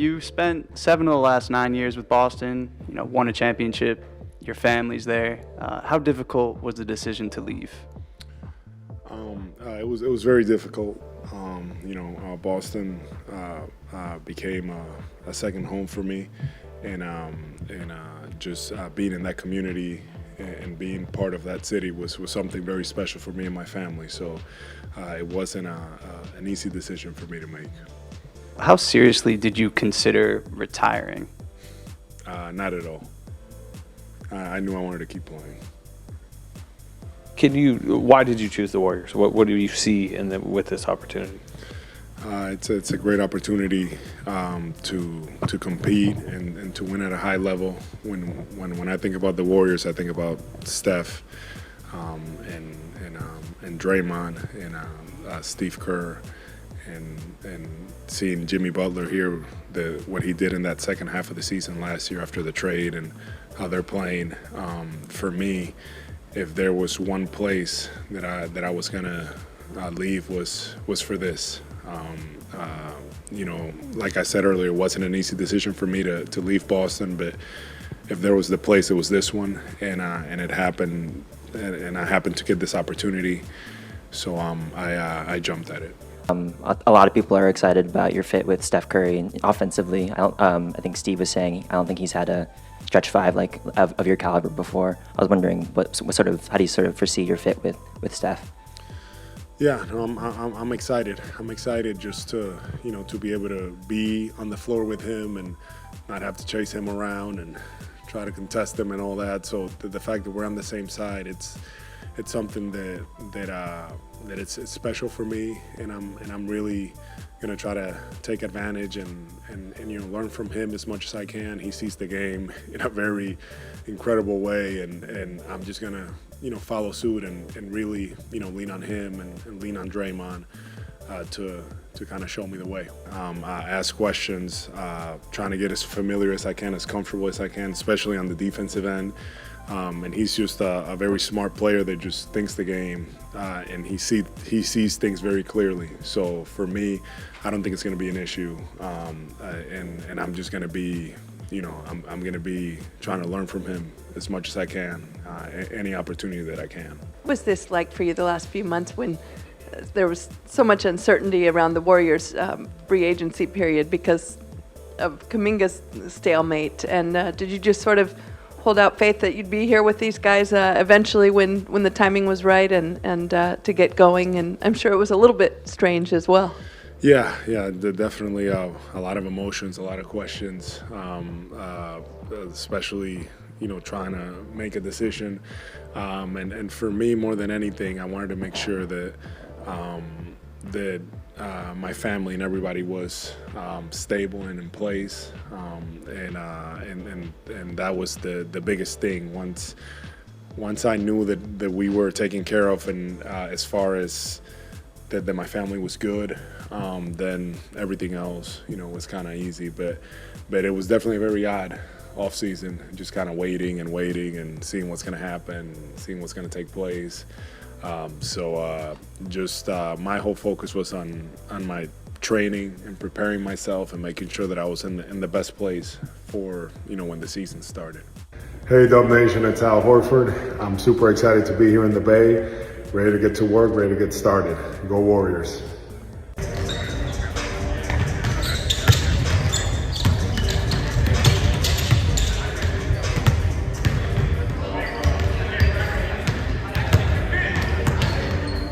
You spent 7 of the last 9 years with Boston, won a championship, your family's there. How difficult was the decision to leave? It was very difficult. Boston became a second home for me, and just being in that community and being part of that city was something very special for me and my family. So it wasn't an easy decision for me to make. How seriously did you consider retiring? Not at all. I knew I wanted to keep playing. Why did you choose the Warriors? What do you see with this opportunity? It's a great opportunity to compete and to win at a high level. When I think about the Warriors, I think about Steph and Draymond and Steph Curry and seeing Jimmy Butler here, what he did in that second half of the season last year after the trade and how they're playing. For me, if there was one place that I was gonna leave was for this. Like I said earlier, it wasn't an easy decision for me to leave Boston, but if there was the place, it was this one, and it happened, and I happened to get this opportunity, so I jumped at it. A lot of people are excited about your fit with Steph Curry offensively. I think Steve was saying I don't think he's had a stretch five like of your caliber before. I was wondering how do you sort of foresee your fit with Steph? Yeah, no, I'm excited. I'm excited just to be able to be on the floor with him and not have to chase him around and try to contest him and all that. So the fact that we're on the same side, it's something that it's special for me, and I'm really gonna try to take advantage and learn from him as much as I can. He sees the game in a very incredible way, and I'm just gonna follow suit and really lean on him and lean on Draymond to kind of show me the way. Ask questions, trying to get as familiar as I can, as comfortable as I can, especially on the defensive end. And he's just a very smart player that just thinks the game, and he sees things very clearly. So for me, I don't think it's going to be an issue, and I'm just going to be, I'm going to be trying to learn from him as much as I can, any opportunity that I can. What was this like for you the last few months when there was so much uncertainty around the Warriors' free agency period because of Kuminga's stalemate? And did you just sort of hold out faith that you'd be here with these guys eventually when the timing was right and to get going? And I'm sure it was a little bit strange as well. Yeah, definitely a lot of emotions, a lot of questions, especially trying to make a decision. And for me, more than anything, I wanted to make sure that my family and everybody was stable and in place, and that was the biggest thing. Once I knew that we were taken care of, and as far as that my family was good, then everything else was kind of easy. But it was definitely a very odd off season, just kind of waiting and seeing what's going to happen, seeing what's going to take place. My whole focus was on my training and preparing myself and making sure that I was in the best place for when the season started. Hey Dub Nation, it's Al Horford. I'm super excited to be here in the Bay, ready to get to work, ready to get started. Go Warriors.